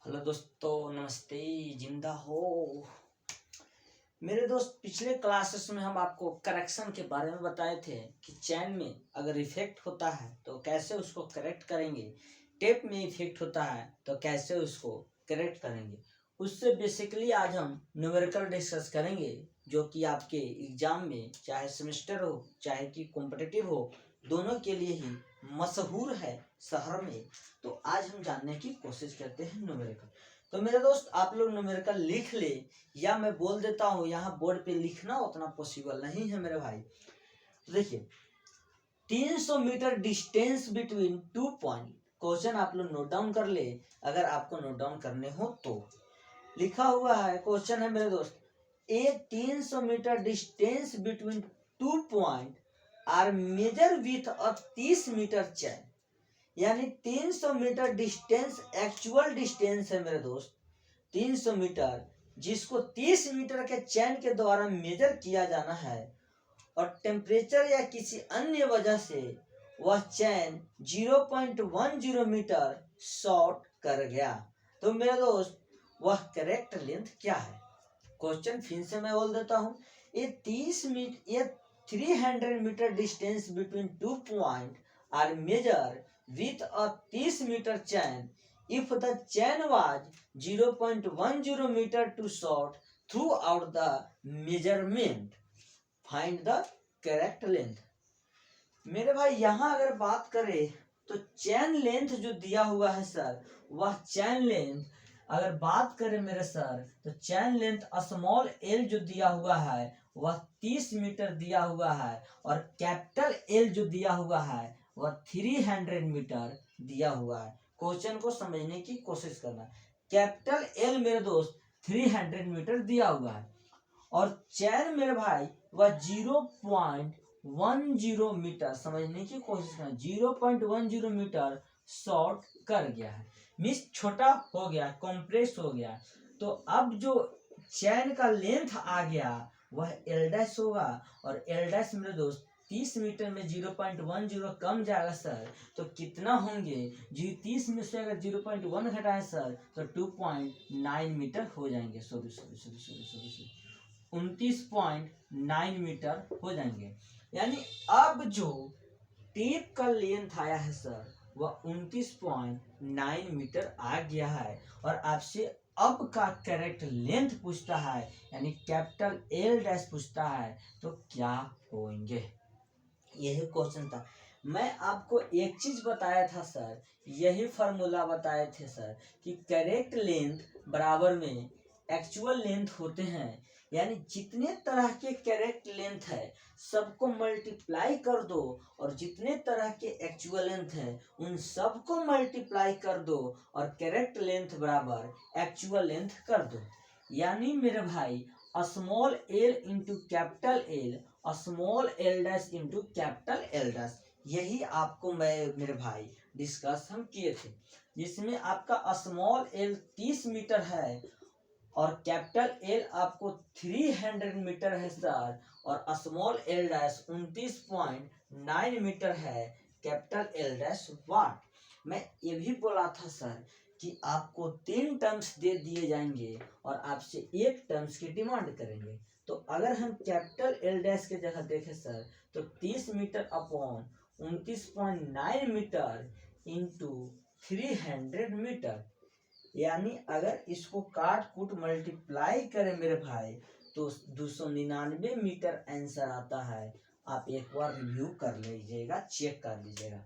Hello दोस्तों, नमस्ते। जिंदा हो मेरे दोस्त। पिछले क्लासेस में हम आपको करेक्शन के बारे में बताए थे कि चैन में अगर इफेक्ट होता है तो कैसे उसको करेक्ट करेंगे, टेप में इफेक्ट होता है तो कैसे उसको करेक्ट करेंगे। उससे बेसिकली आज हम न्यूमेरिकल डिस्कस करेंगे, जो कि आपके एग्जाम में चाहे सेमेस्टर हो चाहे कि कॉम्पिटिटिव हो, दोनों के लिए ही मशहूर है शहर में। तो आज हम जानने की कोशिश करते हैं न्यूमेरिकल। तो मेरे दोस्त, आप लोग न्यूमेरिकल लिख ले या मैं बोल देता हूँ, यहाँ बोर्ड पे लिखना उतना पॉसिबल नहीं है मेरे भाई। तो देखिए, 300 meter distance between 2 point. Question आप लोग नोट डाउन कर ले, अगर आपको नोट डाउन करने हो तो। लिखा हुआ है, क्वेश्चन है मेरे दोस्त, a 300 meter distance between 2 point are measure with a 30 meter chain. यानी 300 मीटर डिस्टेंस एक्चुअल डिस्टेंस है मेरे दोस्त। 300 मीटर जिसको 30 मीटर के चैन के द्वारा मेजर किया जाना है, और टेम्परेचर या किसी अन्य वजह से वह चैन 0.10 मीटर शॉर्ट कर गया, तो मेरे दोस्त वह करेक्ट लेंथ क्या है। क्वेश्चन फिर से मैं बोल देता हूँ, ये 300 meter distance between 2 point are measure with a 30 meter chain if the chain was 0.10 meter too short throughout the measurement, find the correct length। मेरे भाई, यहाँ अगर बात करें तो चैन लेंथ जो दिया हुआ है सर, वह चैन लेंथ अगर बात करें मेरे सर, तो चैन लेंथ स्मॉल एल जो दिया हुआ है वह 30 मीटर दिया हुआ है, और कैपिटल एल जो दिया हुआ है वह 300 मीटर दिया हुआ है। क्वेश्चन को समझने की कोशिश करना। कैपिटल एल मेरे दोस्त 300 मीटर दिया हुआ है, और चैन मेरे भाई वह 0.10 मीटर, समझने की कोशिश करना, 0.10 मीटर शॉर्ट कर गया है, मीन्स छोटा हो गया, कंप्रेस हो गया। तो अब जो चैन का लेंथ आ गया वह एल डैश होगा, और एल डैश मेरे दोस्त 30 मीटर में 0.10 कम जाएगा सर, तो कितना होंगे जी। 30 में से अगर 0.1 घटाए सर तो 2.9 मीटर हो जाएंगे। सॉरी 29.9 मीटर हो जाएंगे। यानी अब जो टेप का लेंथ आया है सर वह 29.9 मीटर आ गया है, और आपसे अब का करेक्ट लेंथ पूछता है, यानी कैपिटल एल डैश पूछता है, तो क्या होंगे। यही क्वेश्चन था। मैं आपको एक चीज बताया था सर, यही फॉर्मूला बताए थे सर, कि करेक्ट लेंथ बराबर में एक्चुअल लेंथ होते हैं। यानी जितने तरह के करेक्ट लेंथ है सबको मल्टीप्लाई कर दो, और जितने तरह के एक्चुअल लेंथ है उन सबको मल्टीप्लाई कर दो, और करेक्ट लेंथ बराबर एक्चुअल लेंथ कर दो। यानी मेरे भाई, small L into capital L, small L dash into capital L dash, यही आपको मैं मेरे भाई डिस्कस हम किए थे, जिसमें आपका स्मॉल एल 30 मीटर है और कैपिटल एल आपको 300 मीटर है सर, और स्मॉल एल डैश 29.9 मीटर है, कैपिटल एल डैश वाट। मैं ये भी बोला था सर कि आपको 3 टर्म्स दे दिए जाएंगे और आपसे एक टर्म्स की डिमांड करेंगे। तो अगर हम कैपिटल एल डैश के जगह देखें सर, तो 30 meter upon 29.9 meter into 300 meter, यानी अगर इसको काट कूट मल्टीप्लाई करें मेरे भाई तो 299 मीटर आंसर आता है। आप एक बार रिव्यू कर लीजिएगा, चेक कर लीजिएगा।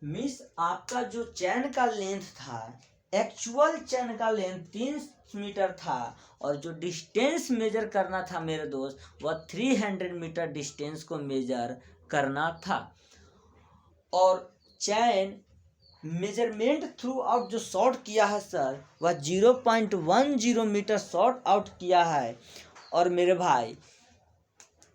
मिस, आपका जो चैन का लेंथ था, एक्चुअल चैन का लेंथ 3 मीटर था, और जो डिस्टेंस मेजर करना था मेरे दोस्त वह 300 मीटर डिस्टेंस को मेजर करना था, और चैन मेजरमेंट थ्रू आउट जो शॉर्ट किया है सर वह 0.10 मीटर शॉर्ट आउट किया है। और मेरे भाई,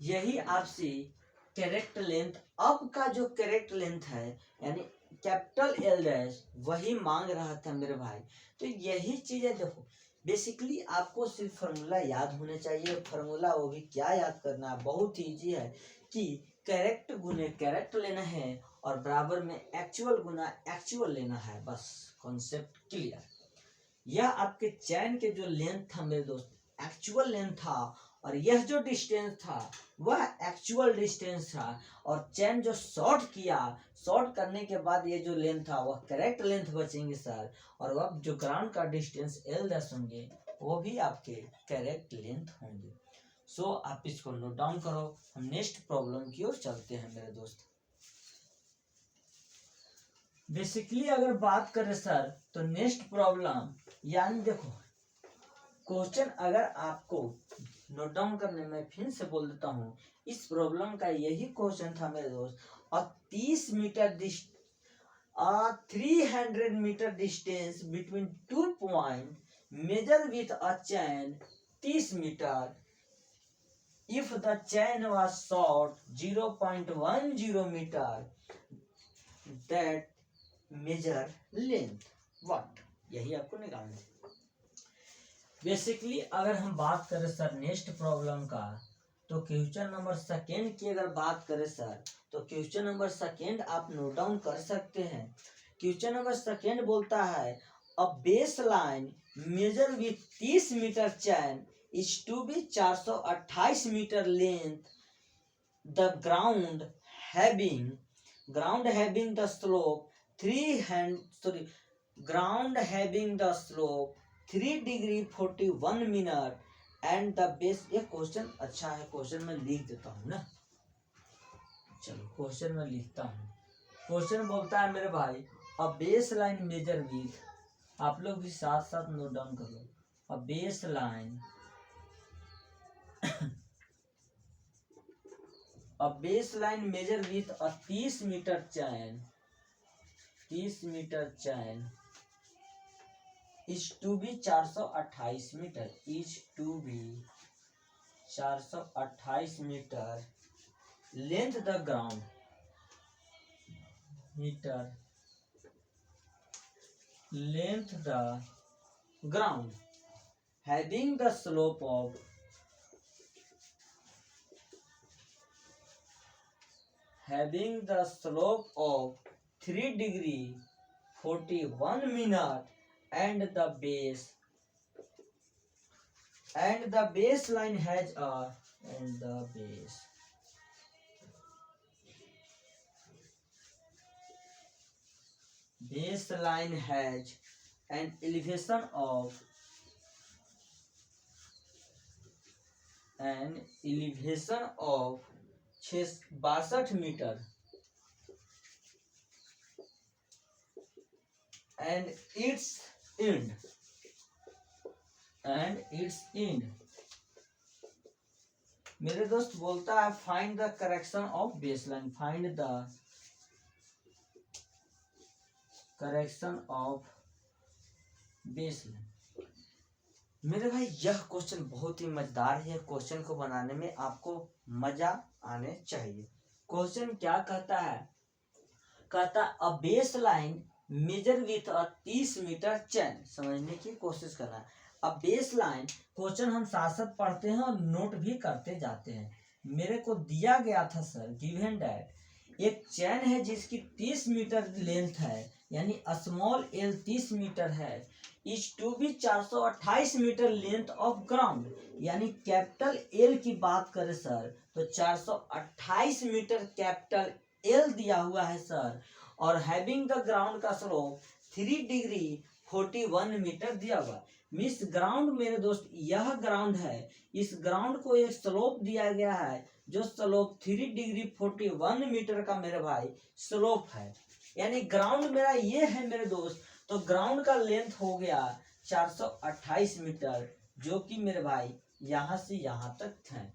यही आपसे करेक्ट लेंथ, अब का जो करेक्ट लेंथ है यानी कैपिटल एल डैश, वही मांग रहा था मेरे भाई। तो यही चीज है। देखो, बेसिकली आपको सिर्फ फार्मूला याद होने चाहिए। फार्मूला वो भी क्या याद करना है, बहुत ईजी है, कि करेक्ट गुने करेक्ट लेना है और बराबर में एक्चुअल गुना एक्चुअल लेना है, बस कॉन्सेप्ट क्लियर। यह आपके चैन के जो लेंथ था मेरे दोस्त, एक्चुअल लेंथ था, और यह जो डिस्टेंस था वह एक्चुअल डिस्टेंस था, और चैन जो शॉर्ट किया, शॉर्ट करने के बाद ये जो लेंथ था वह करेक्ट लेंथ बचेंगे सर, और वह जो ग्राउंड का डिस्टेंस L' होंगे वो भी आपके करेक्ट लेंथ होंगे। सो आप इसको नोट डाउन करो। हम नेक्स्ट प्रॉब्लम की ओर चलते हैं मेरे दोस्त। बेसिकली अगर बात करें सर तो नेक्स्ट प्रॉब्लम, यानी देखो क्वेश्चन अगर आपको नोट डाउन करने में फिर से बोल देता हूँ, इस प्रॉब्लम का यही क्वेश्चन था मेरे दोस्त। और 30 meter 300 meter distance between 2 point measure with a chain 30 meter if the chain was short 0.10 meter that measure length what, यही आपको निकालना है। बेसिकली अगर हम बात करें सर नेक्स्ट प्रॉब्लम का, तो क्वेश्चन नंबर सेकेंड की अगर बात करें सर, तो क्वेश्चन नंबर सेकेंड आप नोट डाउन कर सकते हैं। क्वेश्चन नंबर सेकेंड बोलता है a base line measure with 30 meter chain is to be 428 meter length, the ground having the slope 3 degree 41 minute and the base। ये question अच्छा है, question में लिख देता हूँ ना, चलो क्वेश्चन में लिखता हूँ। क्वेश्चन बोलता है मेरे भाई a base line measure with, आप लोग भी साथ साथ नोट डाउन कर लो, a base line a baseline measure with a 30 meter chain is to be 428 meter is to be 428 meter length the ground meter length the ground having the slope of 3 degree 41 minute and the baseline has a baseline has an elevation of 62 meter and its end मेरे दोस्त बोलता है find the correction of baseline, find the correction of baseline. मेरे भाई यह question बहुत ही मजेदार है, क्वेश्चन को बनाने में आपको मजा आने चाहिए। क्वेश्चन क्या कहता है, कहता a base line measure with a 30 meter chain, समझने की कोशिश करना है। अब बेस लाइन क्वेश्चन हम साथ साथ पढ़ते हैं और नोट भी करते जाते हैं। मेरे को दिया गया था सर गिवन डैट एक चैन है जिसकी 30 मीटर लेंथ है, यानी स्मॉल एल 30 मीटर है, is to be 428 meter length of ground, यानी कैपिटल एल की बात करें सर तो 428 मीटर कैपिटल एल दिया हुआ है सर, और हैविंग द ग्राउंड का स्लोप 3 डिग्री 41 मीटर दिया हुआ। मिस ग्राउंड मेरे दोस्त यह ग्राउंड है, इस ग्राउंड को एक स्लोप दिया गया है जो स्लोप 3 डिग्री 41 मीटर का मेरे भाई स्लोप है, यानी ग्राउंड मेरा ये है मेरे दोस्त, तो ग्राउंड का लेंथ हो गया 428 मीटर, जो कि मेरे भाई यहां से यहां तक है।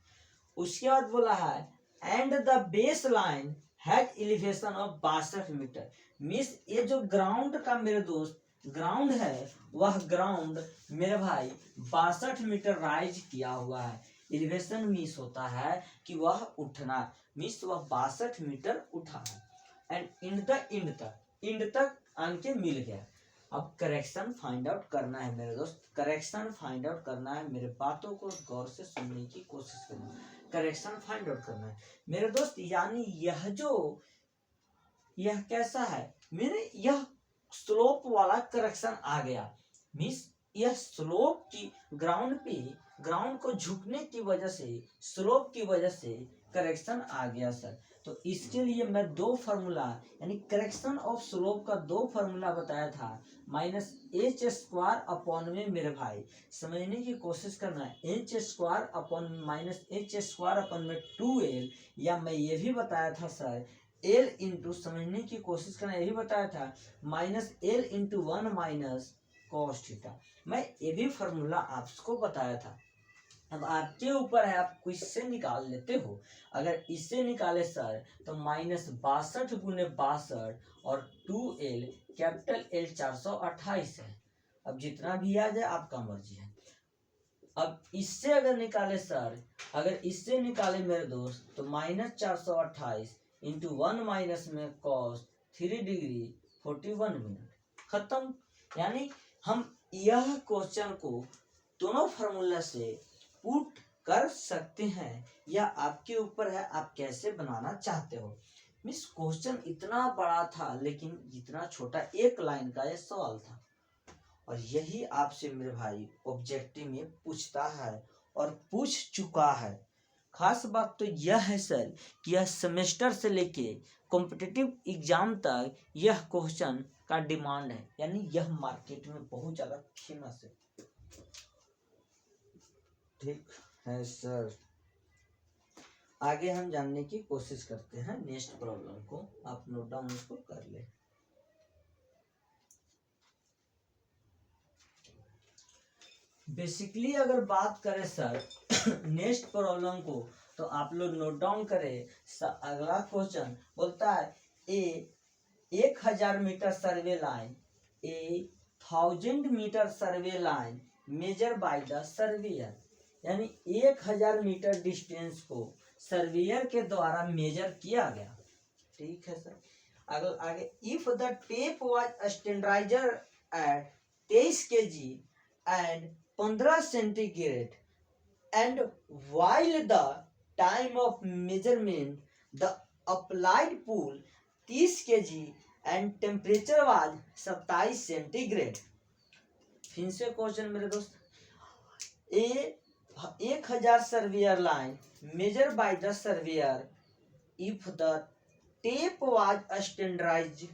उसके बाद बोला है and the base line has elevation of 62 meter. Means ये जो ग्राउंड का मेरे दोस्त ग्राउंड है वह ग्राउंड मेरे भाई 62 मीटर राइज किया हुआ है। एलिवेशन मीन्स होता है कि वह उठना, मीन्स वह 62 मीटर उठा है। एंड इंड तक आन के मिल गया। अब करेक्शन फाइंड आउट करना है मेरे दोस्त, करेक्शन फाइंड आउट करना है, मेरे बातों को गौर से सुनने की कोशिश करना, करेक्शन फाइंड आउट करना है मेरे दोस्त। यानी यह कैसा है मेरे, यह स्लोप वाला करेक्शन आ गया, मीन्स यह स्लोप की ग्राउंड को झुकने की वजह से, स्लोप की वजह से करेक्शन आ गया सर। तो इसके लिए मैं दो फार्मूला यानी करेक्शन ऑफ स्लोप का दो फार्मूला बताया था, माइनस एच स्क्वायर अपॉन में मेरे भाई समझने की कोशिश करना है, H square upon minus H square upon में 2l, या मैं ये भी बताया था सर एल इंटू, समझने की कोशिश करना, यही बताया था minus L into 1 minus cos theta. मैं ये भी फार्मूला आपको बताया था। अब आपके ऊपर है, आप इससे निकाल लेते हो। अगर इससे निकाले सर तो माइनस 62 × 62 और 2l, कैपिटल L 428 है। अब जितना भी आ जाए आपका मर्जी है। अब इससे अगर निकाले सर, अगर इससे निकाले मेरे दोस्त तो माइनस 428 इंटू 1 माइनस में कॉस 3 डिग्री 41 मिनट, खत्म। यानी हम यह क्वेश्चन को दोनों फार्मूला से पुट कर सकते हैं, या आपके ऊपर है आप कैसे बनाना चाहते हो। मिस क्वेश्चन इतना बड़ा था लेकिन इतना छोटा, एक लाइन का यह सवाल था, और यही आपसे मेरे भाई ऑब्जेक्टिव में पूछता है और पूछ चुका है। खास बात तो यह है सर कि यह सेमेस्टर से लेके कॉम्पिटिटिव एग्जाम तक यह क्वेश्चन का डिमांड है, यानी यह मार्केट में बहुत ज्यादा फेमस है। ठीक है सर, आगे हम जानने की कोशिश करते हैं नेक्स्ट प्रॉब्लम को, आप नोट डाउन उसको कर ले। बेसिकली अगर बात करें सर नेक्स्ट प्रॉब्लम को, तो आप लोग नोट डाउन करें। अगला क्वेश्चन बोलता है 1000 meter survey line, 1000 meter survey line measure by the surveyor, यानी 1000 मीटर डिस्टेंस को सर्वेयर के द्वारा मेजर किया गया। ठीक है सर, आगे if the tape was standardized at 23 kg and 15 centigrade, and while the time of measurement the applied pool 30 kg and temperature was 27 centigrade. फिर से क्वेश्चन मेरे दोस्त, 1000 surveyor line measure by the surveyor if the tape was standardized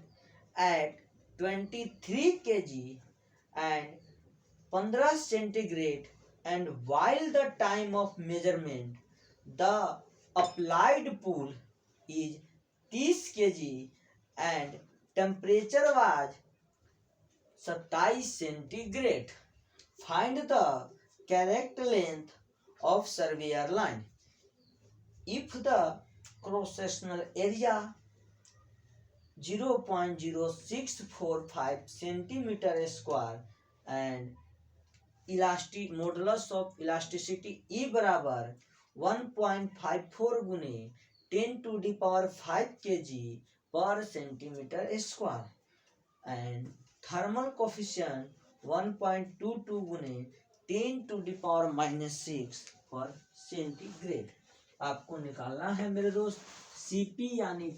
at 23 kg and 15 centigrade, and while the time of measurement the applied pool is 30 kg and temperature was 27 centigrade, find the correct length of surveyor line if the cross sectional area 0.0645 centimeter square and elastic modulus of elasticity E बराबर 1.54 गुने 10⁵ kg पर centimeter square and thermal coefficient 1.22 गुने 10⁻⁻6 पर centigrade. आपको निकालना है मेरे दोस्त सीपी यानी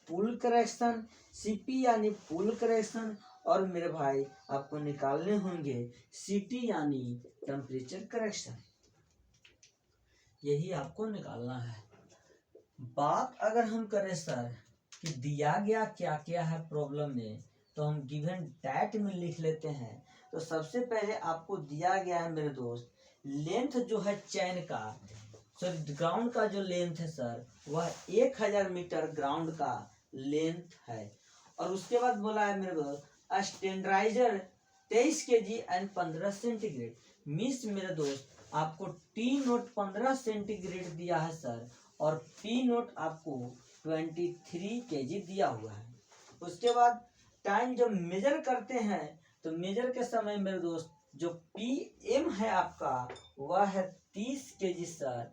पुल करेक्शन, सीपी यानी पुल करेक्शन, और मेरे भाई आपको निकालने होंगे सीटी यानी टेम्परेचर करेक्शन, यही आपको निकालना है। बात अगर हम करें सर कि दिया गया क्या क्या है प्रॉब्लम में, तो हम गिवन डैट में लिख लेते हैं। तो सबसे पहले आपको दिया गया है मेरे दोस्त लेंथ जो है चैन का, सर ग्राउंड का जो लेंथ है सर वह 1000 मीटर ग्राउंड का लेंथ है, और उसके बाद बोला है मेरे दोस्त स्टैंडर्डाइजर 23 kg एंड 15 सेंटीग्रेड। मिस मेरे दोस्त आपको टी नोट 15 सेंटीग्रेड दिया है सर, और पी नोट आपको 23 kg दिया हुआ है। उसके बाद टाइम जब मेजर करते हैं तो मेजर के समय मेरे दोस्त जो पी एम है आपका वह है 30 kg सर,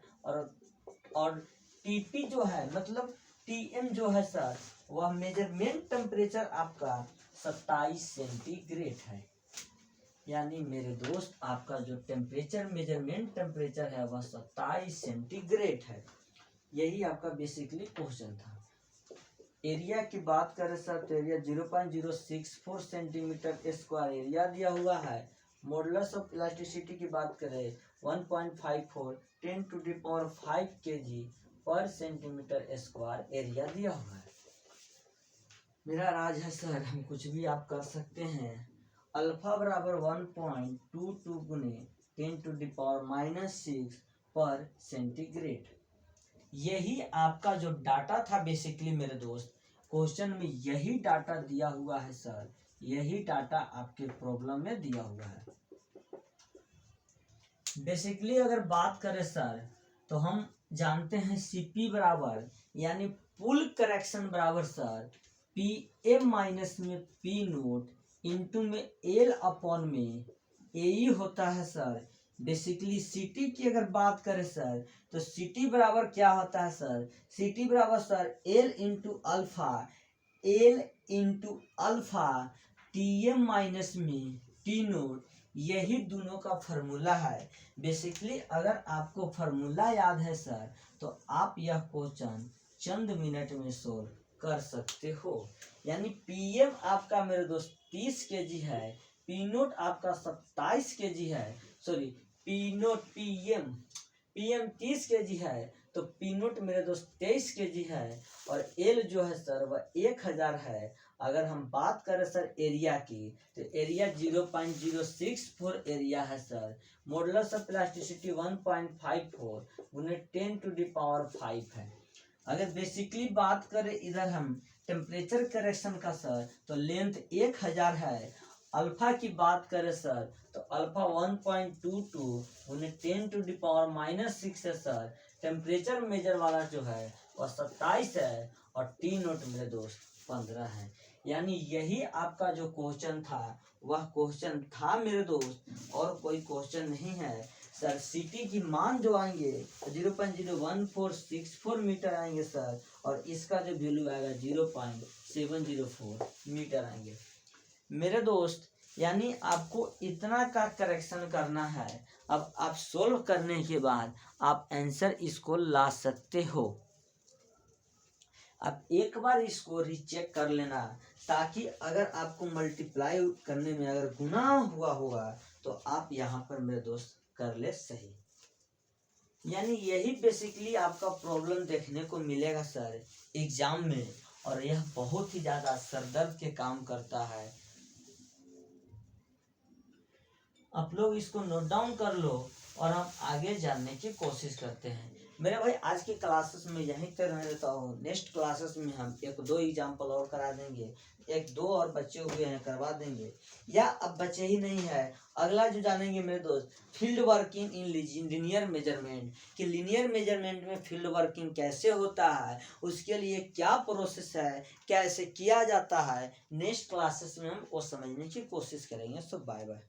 और टीपी जो है मतलब टीएम जो है सर वह मेजरमेंट टेम्परेचर आपका 27 सेंटीग्रेड है। यानी मेरे दोस्त आपका जो टेम्परेचर मेजरमेंट टेम्परेचर है वह 27 सेंटीग्रेड है। यही आपका बेसिकली क्वेश्चन था। एरिया की बात करें सर तो एरिया 0.064 सेंटीमीटर स्क्वायर एरिया दिया हुआ है, मॉडुलस ऑफ इलास्टिसिटी की बात करें 1.54 10⁵ kg पर सेंटीमीटर स्क्वायर एरिया दिया हुआ है। मेरा राज है सर, हम कुछ भी आप कर सकते हैं। अल्फा बराबर 1.22 गुने 10⁻⁻6 पर सेंटीग्रेड। यही आपका जो डाटा था बेसिकली मेरे दोस्त, क्वेश्चन में यही डाटा दिया हुआ है सर, यही डाटा आपके प्रॉब्लम में दिया हुआ है। बेसिकली अगर बात करें सर तो हम जानते हैं सीपी बराबर यानी पुल करेक्शन बराबर सर पी एम माइनस में पी नोट इंटू में एल अपॉन में ए होता है सर। बेसिकली सीटी की अगर बात करें सर तो सीटी बराबर क्या होता है सर, सीटी बराबर sir L into alpha T M minus में टी नोट, यही दोनों का फॉर्मूला है। बेसिकली अगर आपको फॉर्मूला याद है सर तो आप यह क्वेश्चन चंद मिनट में सोल्व कर सकते हो। यानी पीएम आपका मेरे दोस्त 30 kg है, पी नोट आपका 27 kg है, सॉरी पीएम 30 kg है तो पी नोट मेरे दोस्त 23 kg है और एल जो है सर वह 1000 है। अगर हम बात करें सर एरिया की तो एरिया 0.064 एरिया है सर। मॉडुलस ऑफ इलास्टिसिटी 1.54 गुने 10⁵ है। अगर बेसिकली बात करें इधर हम टेम्परेचर करेक्शन का सर तो लेंथ 1000 है। अल्फा की बात करें सर तो अल्फा 1.22 गुने 10⁻⁻6 है सर। टेम्परेचर मेजर वाला जो है वह 27 है और टी नोट मेरे दोस्त 15 है। यानी यही आपका जो क्वेश्चन था वह क्वेश्चन था मेरे दोस्त, और कोई क्वेश्चन नहीं है सर। सीटी की मान जो आएंगे 0.01464 मीटर आएंगे सर, और इसका जो वैल्यू आएगा 0.704 मीटर आएंगे मेरे दोस्त। यानी आपको इतना का करेक्शन करना है। अब आप सोल्व करने के बाद आप आंसर इसको ला सकते हो। आप एक बार इसको रीचेक कर लेना, ताकि अगर आपको मल्टीप्लाई करने में अगर गुना हुआ होगा तो आप यहाँ पर मेरे दोस्त कर ले सही। यानी यही बेसिकली आपका प्रॉब्लम देखने को मिलेगा सर एग्जाम में, और यह बहुत ही ज्यादा सरदर्द के काम करता है। आप लोग इसको नोट डाउन कर लो और हम आगे जानने की कोशिश करते हैं। मेरे भाई आज की क्लासेस में यहीं तक रहने देता हूँ। नेक्स्ट क्लासेस में हम 1-2 एग्जाम्पल और करा देंगे, 1-2 और बच्चे हुए हैं करवा देंगे, या अब बचे ही नहीं है। अगला जो जानेंगे मेरे दोस्त field working in linear measurement, कि लीनियर मेजरमेंट में फील्ड वर्किंग कैसे होता है, उसके लिए क्या प्रोसेस है, कैसे किया जाता है। नेक्स्ट क्लासेस में हम वो समझने की कोशिश करेंगे। सो बाय बाय।